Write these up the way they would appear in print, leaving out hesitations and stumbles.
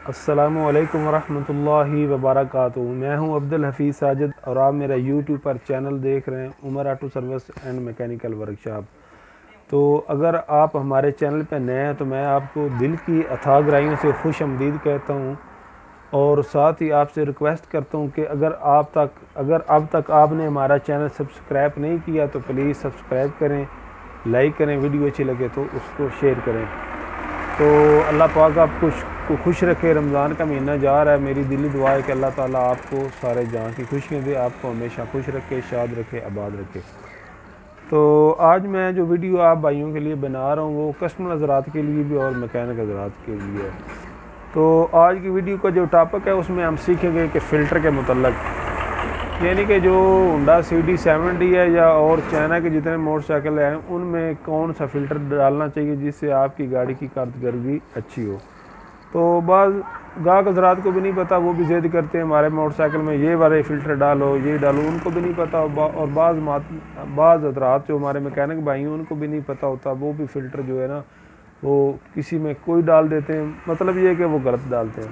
अस्सलामु अलैकुम वरहमतुल्लाहि वबरकातुहू। मैं हूं अब्दुल हफीज़ साजिद और आप मेरा यूट्यूब पर चैनल देख रहे हैं, Umar auto service and mechanical workshop. तो अगर आप हमारे चैनल पर नए हैं तो मैं आपको दिल की अथाह गहराइयों से खुश आमदीद कहता हूं और साथ ही आपसे रिक्वेस्ट करता हूं कि अगर अब तक आपने हमारा चैनल सब्सक्राइब नहीं किया तो प्लीज़ सब्सक्राइब करें, लाइक करें, वीडियो अच्छी लगे तो उसको शेयर करें। तो अल्लाह पाक आपको खुश रखे। रमज़ान का महीना जा रहा है, मेरी दिली दुआ है कि अल्लाह ताला आपको सारे जहाँ की खुशियाँ दे, आपको हमेशा खुश रखे, शाद रखे, आबाद रखे। तो आज मैं जो वीडियो आप भाइयों के लिए बना रहा हूँ वो कस्टमर हज़रात के लिए भी और मैकेनिक हज़रात के लिए है। तो आज की वीडियो का जो टॉपिक है उसमें हम सीखेंगे कि फ़िल्टर के मुतल्लक़, यानी कि जो होंडा CD70 है या और चाइना के जितने मोटरसाइकिल हैं उनमें कौन सा फ़िल्टर डालना चाहिए जिससे आपकी गाड़ी की कारकर्दगी अच्छी हो। तो बाज़ गाहक हज़रात को भी नहीं पता, वो भी ज़िद करते हैं हमारे मोटरसाइकिल में ये वाले फ़िल्टर डालो, ये डालो, उनको भी नहीं पता। और बाज़ हज़रात जो हमारे मैकेनिक भाई हैं उनको भी नहीं पता होता, वो भी फ़िल्टर जो है ना वो किसी में कोई डाल देते हैं, मतलब ये है कि वो गलत डालते हैं।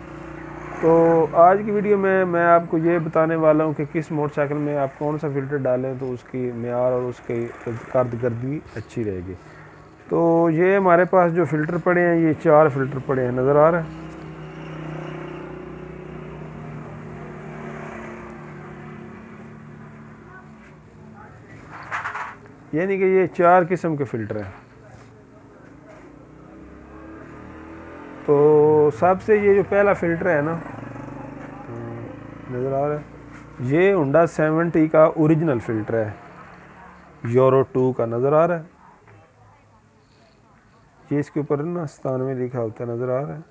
तो आज की वीडियो में मैं आपको ये बताने वाला हूँ कि किस मोटरसाइकिल में आप कौन सा फ़िल्टर डालें तो उसकी मेयार और उसकी कारकर्दगी अच्छी रहेगी। तो ये हमारे पास जो फ़िल्टर पड़े हैं, ये 4 फ़िल्टर पड़े हैं, नज़र आ रहा है। यानी कि ये 4 किस्म के फ़िल्टर हैं। तो सबसे ये जो पहला फ़िल्टर है ना, नज़र आ रहा है, ये होंडा 70 का ओरिजिनल फ़िल्टर है, यूरो 2 का, नज़र आ रहा है। ये इसके ऊपर ना 97 लिखा होता है, नज़र आ रहा है।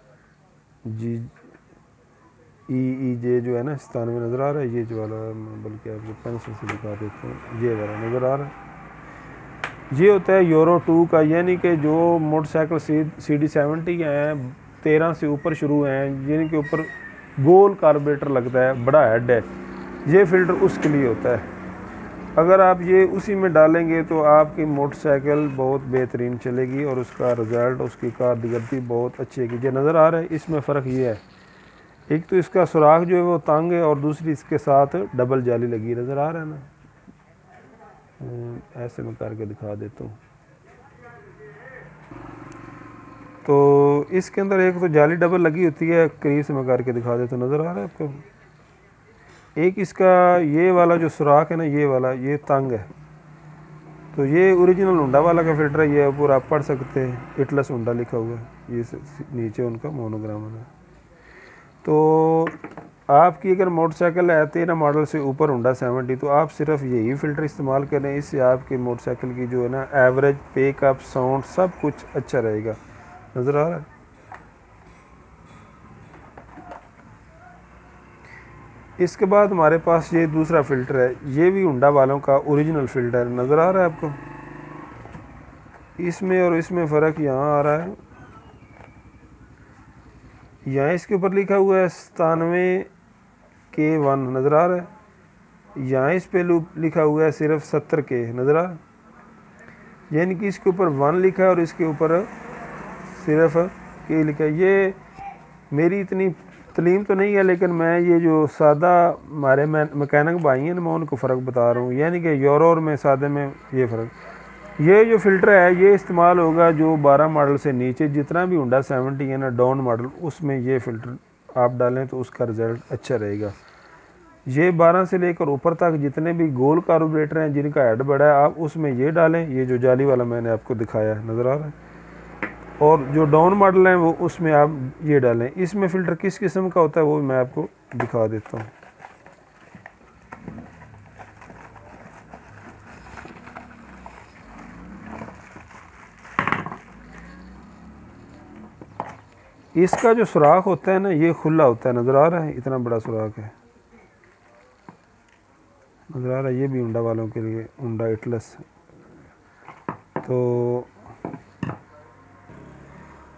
GEJ जो है ना 97 नज़र आ रहा है। ये जो वाला, बल्कि आपको पेंसिल से दिखा देता हूँ, ये वाला नज़र आ रहा है। ये होता है यूरो 2 का, यानी कि जो मोटरसाइकिल CD70 हैं 13 से ऊपर शुरू हैं, यानी कि ऊपर गोल कार्बोरेटर लगता है, बड़ा हेड है, ये फ़िल्टर उसके लिए होता है। अगर आप ये उसी में डालेंगे तो आपकी मोटरसाइकिल बहुत बेहतरीन चलेगी और उसका रिज़ल्ट, उसकी कारकर्दगी बहुत अच्छी है। ये नज़र आ रहा है, इसमें फ़र्क ये है, एक तो इसका सुराख जो है वो तंग है और दूसरी इसके साथ डबल जाली लगी, नज़र आ रहा है ना। ऐसे मैं करके दिखा देता हूँ। तो इसके अंदर एक तो जाली डबल लगी होती है, करीब से मैं करके दिखा देता हूँ, नज़र आ रहा है आपको। एक इसका ये वाला जो सुराख है ना, ये वाला, ये तंग है। तो ये ओरिजिनल होंडा वाला का फ़िल्टर है, ये पूरा आप पढ़ सकते हैं, इटलस होंडा लिखा हुआ है, ये नीचे उनका मोनोग्राम है। तो आपकी अगर मोटरसाइकिल है 13 मॉडल से ऊपर होंडा 70, तो आप सिर्फ यही फ़िल्टर इस्तेमाल करें, इससे आपकी मोटरसाइकिल की जो है ना एवरेज, पिकअप, साउंड सब कुछ अच्छा रहेगा। नज़र आ रहा है। इसके बाद हमारे पास ये दूसरा फ़िल्टर है, ये भी होंडा वालों का ओरिजिनल फ़िल्टर है, नज़र आ रहा है आपको। इसमें और इसमें फ़र्क यहाँ आ रहा है, यहाँ इसके ऊपर लिखा हुआ है 97K1, नज़र आ रहा है। यहाँ इस पे लिखा हुआ है सिर्फ 70K, नज़र आ रहा है। यानी कि इसके ऊपर 1 लिखा है और इसके ऊपर सिर्फ K लिखा है। ये मेरी इतनी तलीम तो नहीं है, लेकिन मैं ये जो सादा हमारे मैकेनिक भाई हैं मैं उनको फ़र्क बता रहा हूँ, यानी कि यूरो और में सादे में ये फ़र्क। ये जो फ़िल्टर है ये इस्तेमाल होगा जो 12 मॉडल से नीचे, जितना भी होंडा 70 है ना डाउन मॉडल, उसमें ये फ़िल्टर आप डालें तो उसका रिज़ल्ट अच्छा रहेगा। ये 12 से लेकर ऊपर तक जितने भी गोल कार्बोरेटर हैं जिनका हेड बड़ा है, आप उसमें ये डालें, ये जो जाली वाला मैंने आपको दिखाया है, नज़र आ रहा है। और जो डाउन मॉडल हैं वो उसमें आप ये डालें। इसमें फ़िल्टर किस किस्म का होता है वो मैं आपको दिखा देता हूँ। इसका जो सुराख होता है ना ये खुला होता है, नज़र आ रहा है, इतना बड़ा सुराख है, नज़र आ रहा है। ये भी होंडा वालों के लिए, होंडा इटलस। तो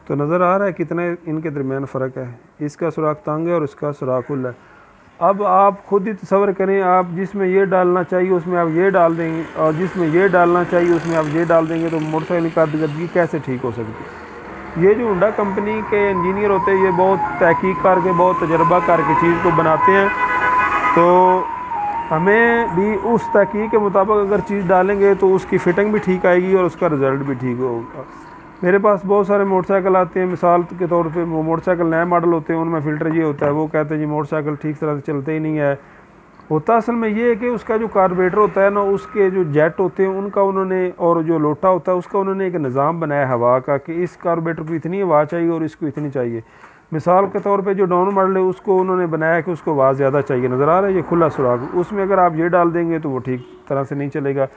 नज़र आ रहा है कितने इनके दरमियान फ़र्क है, इसका सुराख तंग है और इसका सुराख खुला है। अब आप खुद ही तसव्वुर करें, आप जिसमें ये डालना चाहिए उसमें आप ये डाल देंगे और जिसमें ये डालना चाहिए उसमें आप ये डाल देंगे, तो मोटरसाइकिल की कारकर्दगी कैसे ठीक हो सकती है। ये जो होंडा कंपनी के इंजीनियर होते हैं ये बहुत तहकीक करके, बहुत तजर्बा करके चीज़ को बनाते हैं। तो हमें भी उस तहकीक के मुताबिक अगर चीज़ डालेंगे तो उसकी फ़िटिंग भी ठीक आएगी और उसका रिज़ल्ट भी ठीक होगा। मेरे पास बहुत सारे मोटरसाइकिल आते हैं, मिसाल के तौर पे वो मोटरसाइकिल नए मॉडल होते हैं, उनमें फ़िल्टर ये होता है, वो कहते हैं जी मोटरसाइकिल ठीक तरह से चलते ही नहीं है। होता असल में ये है कि उसका जो कार्बोरेटर होता है ना, उसके जो जेट होते हैं उनका उन्होंने, और जो लोटा होता है उसका उन्होंने एक निज़ाम बनाया हवा का कि इस कार्बोरेटर को इतनी हवा चाहिए और इसको इतनी चाहिए। मिसाल के तौर पे जो डाउन मॉडल है उसको उन्होंने बनाया कि उसको आवाज़ ज़्यादा चाहिए, नज़र आ रहा है ये खुला सुराख, उसमें अगर आप ये डाल देंगे तो वो ठीक तरह से नहीं चलेगा।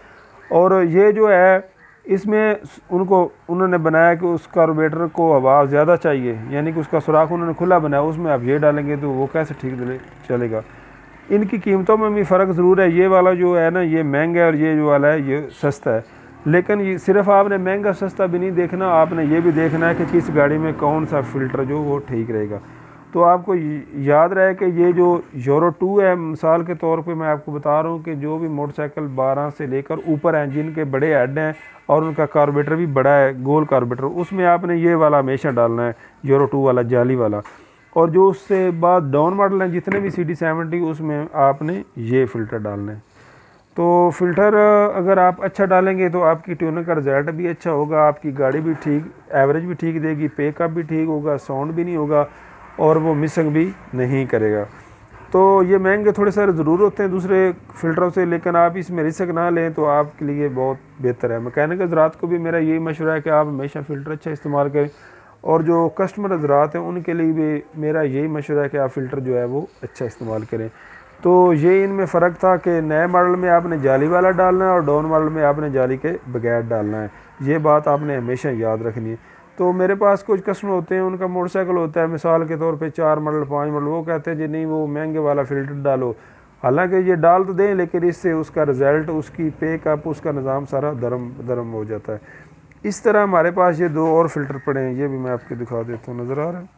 और ये जो है इसमें उन्होंने बनाया कि उस कार्बोरेटर को आवाज़ ज़्यादा चाहिए, यानी कि उसका सुराख उन्होंने खुला बनाया, उसमें आप ये डालेंगे तो वो कैसे ठीक चलेगा। इनकी कीमतों में भी फ़र्क ज़रूर है, ये वाला जो है ना ये महंगा है और ये जो वाला है ये सस्ता है। लेकिन ये सिर्फ आपने महंगा सस्ता भी नहीं देखना, आपने ये भी देखना है कि किस गाड़ी में कौन सा फ़िल्टर जो वो ठीक रहेगा। तो आपको याद रहे कि ये जो यूरो 2 है, मिसाल के तौर पे मैं आपको बता रहा हूँ कि जो भी मोटरसाइकिल 12 से लेकर ऊपर हैं जिनके बड़े हेड हैं और उनका कार्बोरेटर भी बड़ा है, गोल कार्बोरेटर, उसमें आपने ये वाला हमेशा डालना है, यूरो 2 वाला जाली वाला। और जो उससे बाद डाउन मॉडल हैं जितने भी CD70 उसमें आपने ये फ़िल्टर डालना है। तो फ़िल्टर अगर आप अच्छा डालेंगे तो आपकी ट्यूनर का रिज़ल्ट भी अच्छा होगा, आपकी गाड़ी भी ठीक, एवरेज भी ठीक देगी, पेकअप भी ठीक होगा, साउंड भी नहीं होगा और वो मिसिंग भी नहीं करेगा। तो ये महंगे थोड़े सारे ज़रूर होते हैं दूसरे फ़िल्टरों से, लेकिन आप इसमें रिस्क ना लें तो आपके लिए बहुत बेहतर है। मैकेनिक हज़रात को भी मेरा यही मशवरा है कि आप हमेशा फ़िल्टर अच्छा इस्तेमाल करें, और जो कस्टमर हज़रात हैं उनके लिए भी मेरा यही मशवरा है कि आप फ़िल्टर जो है वो अच्छा इस्तेमाल करें। तो ये इनमें फ़र्क था कि नए मॉडल में आपने जाली वाला डालना है और डाउन मॉडल में आपने जाली के बगैर डालना है, ये बात आपने हमेशा याद रखनी है। तो मेरे पास कुछ कस्टमर होते हैं उनका मोटरसाइकिल होता है मिसाल के तौर पे 4 मॉडल 5 मॉडल, वो कहते हैं जी नहीं वो महंगे वाला फ़िल्टर डालो, हालांकि ये डाल तो दें लेकिन इससे उसका रिज़ल्ट, उसकी पेकअप, उसका निज़ाम सारा दरम हो जाता है। इस तरह हमारे पास ये 2 और फ़िल्टर पड़े हैं, ये भी मैं आपको दिखा देता हूँ, नज़र आ रहा है।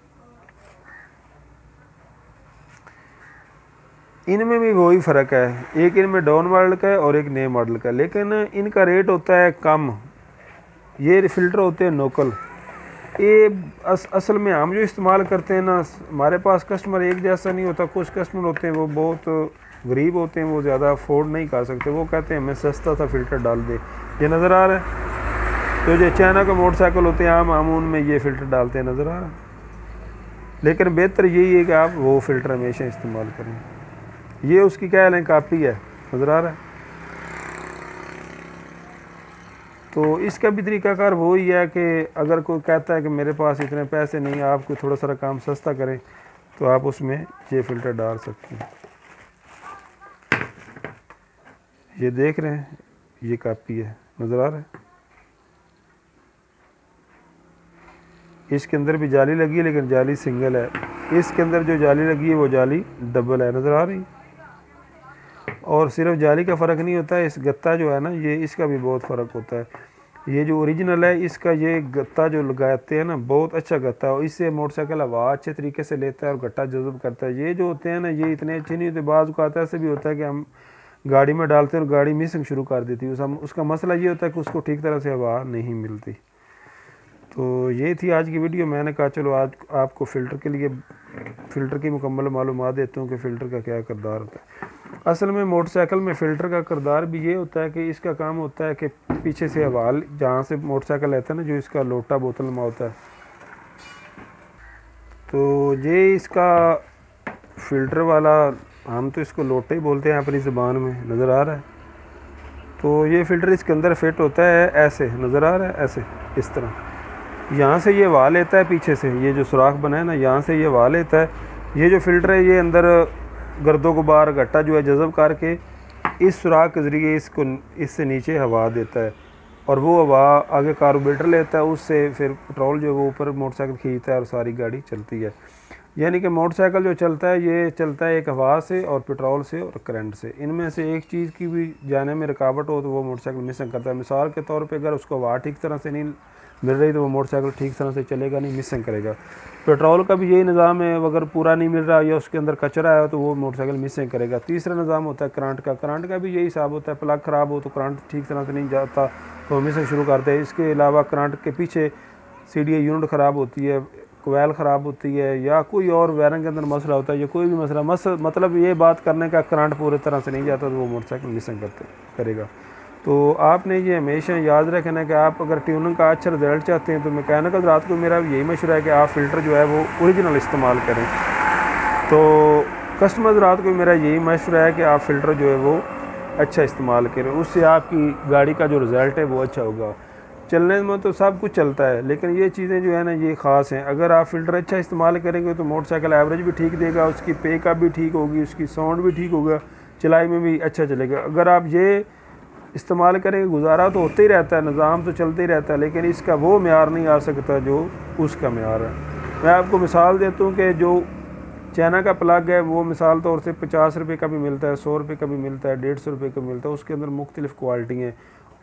इनमें भी वही फ़र्क है, एक इनमें डाउन मॉडल का है और एक नए मॉडल का, लेकिन इनका रेट होता है कम। ये फ़िल्टर होते हैं नोकल, ये असल में हम जो इस्तेमाल करते हैं ना, हमारे पास कस्टमर एक जैसा नहीं होता। कुछ कस्टमर होते हैं वो बहुत गरीब होते हैं, वो ज़्यादा अफोर्ड नहीं कर सकते, वो कहते हैं हमें सस्ता सा फ़िल्टर डाल दे, ये नज़र आ रहा है। तो जो चाइना के मोटरसाइकिल होते हैं हम उनमें ये फ़िल्टर डालते हैं, नज़र आ रहा है। लेकिन बेहतर यही है कि आप वो फ़िल्टर हमेशा इस्तेमाल करें। ये उसकी क्या है, कापी है, नज़र आ रहा है। तो इसका भी तरीकाकार वो ही है कि अगर कोई कहता है कि मेरे पास इतने पैसे नहीं, आप कोई थोड़ा सा काम सस्ता करें तो आप उसमें ये फ़िल्टर डाल सकते हैं। ये देख रहे हैं, ये कापी है, नज़र आ रहा है। इसके अंदर भी जाली लगी है लेकिन जाली सिंगल है, इसके अंदर जो जाली लगी है वो जाली डबल है, नज़र आ रही। और सिर्फ जाली का फ़र्क नहीं होता है, इस गत्ता जो है ना ये, इसका भी बहुत फ़र्क होता है। ये जो ओरिजिनल है इसका ये गत्ता जो लगाते हैं ना, बहुत अच्छा गत्ता है और इससे मोटरसाइकिल हवा अच्छे तरीके से लेता है और गट्टा जज़ब करता है। ये जो होते हैं ना ये इतने अच्छे नहीं होते, बाज़ को आता है, ऐसे भी होता है कि हम गाड़ी में डालते हैं और गाड़ी मिसिंग शुरू कर देती है। उसका मसला ये होता है कि उसको ठीक तरह से हवा नहीं मिलती। तो ये थी आज की वीडियो। मैंने कहा चलो आज आपको फ़िल्टर की मुकम्मल मालूमात देता हूँ कि फ़िल्टर का क्या किरदार होता है। असल में मोटरसाइकिल में फ़िल्टर का किरदार भी ये होता है कि इसका काम होता है कि पीछे से हवा, जहाँ से मोटरसाइकिल रहता है ना, जो इसका लोटा बोतल में होता है, तो ये इसका फ़िल्टर वाला, हम तो इसको लोटा ही बोलते हैं अपनी ज़बान में, नज़र आ रहा है। तो ये फ़िल्टर इसके अंदर फिट होता है ऐसे, नज़र आ रहा है, ऐसे इस तरह। यहाँ से ये हवा लेता है पीछे से, ये जो सुराख बना है ना यहाँ से ये हवा लेता है। ये जो फ़िल्टर है ये अंदर गर्दो गुबार गट्टा जो है जज़ब करके इस सुराख के ज़रिए इससे नीचे हवा देता है और वो हवा आगे कार्बोरेटर लेता है, उससे फिर पेट्रोल जो है वो ऊपर मोटरसाइकिल खींचता है और सारी गाड़ी चलती है। यानी कि मोटरसाइकिल जो चलता है ये चलता है एक हवा से और पेट्रोल से और करंट से। इनमें से एक चीज़ की भी जाने में रुकावट हो तो वो मोटरसाइकिल मिसिंग करता है। मिसाल के तौर पे अगर उसको हवा ठीक तरह से नहीं मिल रही तो वो मोटरसाइकिल ठीक तरह से चलेगा नहीं, मिसिंग करेगा। पेट्रोल का भी यही निज़ाम है, अगर पूरा नहीं मिल रहा या उसके अंदर कचरा है तो वो मोटरसाइकिल मिसिंग करेगा। तीसरा निज़ाम होता है करंट का भी यही हिसाब होता है। प्लग ख़राब हो तो करंट ठीक तरह से नहीं जाता तो मिसिंग शुरू करते हैं। इसके अलावा करंट के पीछे CDI यूनिट ख़राब होती है, कोयल ख़राब होती है, या कोई और वायरिंग के अंदर मसला होता है, या कोई भी मसला मतलब ये बात करने का करंट पूरी तरह से नहीं जाता तो वो मोटरसाइकिल मिसिंग करेगा। तो आपने ये हमेशा याद रखना कि आप अगर ट्यूनिंग का अच्छा रिजल्ट चाहते हैं तो मैकेनिकल हज़रात को मेरा यही मशवरा है कि आप फ़िल्टर जो है वो ओरिजिनल इस्तेमाल करें। तो कस्टमर हज़रात को मेरा यही मशवरा है कि आप फ़िल्टर जो है वो अच्छा इस्तेमाल करें, उससे आपकी गाड़ी का जो रिज़ल्ट है वो अच्छा होगा। चलने में तो सब कुछ चलता है, लेकिन ये चीज़ें जो है ना ये ख़ास हैं। अगर आप फ़िल्टर अच्छा इस्तेमाल करेंगे तो मोटरसाइकिल एवरेज भी ठीक देगा, उसकी पिकअप भी ठीक होगी, उसकी साउंड भी ठीक होगा, चलाई में भी अच्छा चलेगा। अगर आप ये इस्तेमाल करेंगे, गुजारा तो होता ही रहता है, निज़ाम तो चलता ही रहता है, लेकिन इसका वो म्यार नहीं आ सकता जो उसका म्यार है। मैं आपको मिसाल देता हूँ कि जो चाइना का प्लग है वो मिसाल तौर से 50 रुपये का भी मिलता है, 100 रुपये का भी मिलता है, 150 रुपये का मिलता है, उसके अंदर मुख्तलिफ़ क्वालिटी हैं।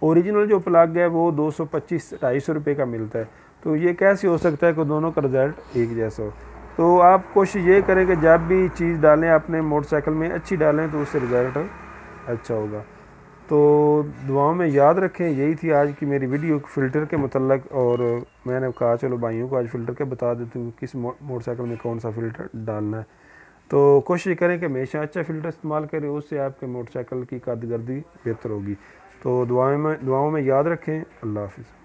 ओरिजिनल जो प्लग है वो 225-250 रुपये का मिलता है। तो ये कैसे हो सकता है कि दोनों का रिज़ल्ट एक जैसा हो? तो आप कोशिश ये करें कि जब भी चीज़ डालें अपने मोटरसाइकिल में अच्छी डालें तो उससे रिज़ल्ट अच्छा होगा। तो दुआओं में याद रखें। यही थी आज की मेरी वीडियो फ़िल्टर के मतलब, और मैंने कहा चलो भाइयों को आज फ़िल्टर के बता देती हूँ किस मोटरसाइकिल में कौन सा फ़िल्टर डालना है। तो कोशिश करें कि हमेशा अच्छा फ़िल्टर इस्तेमाल करें, उससे आपके मोटरसाइकिल की कारकर्दगी बेहतर होगी। तो दुआओं में याद रखें। अल्लाह हाफ़िज़।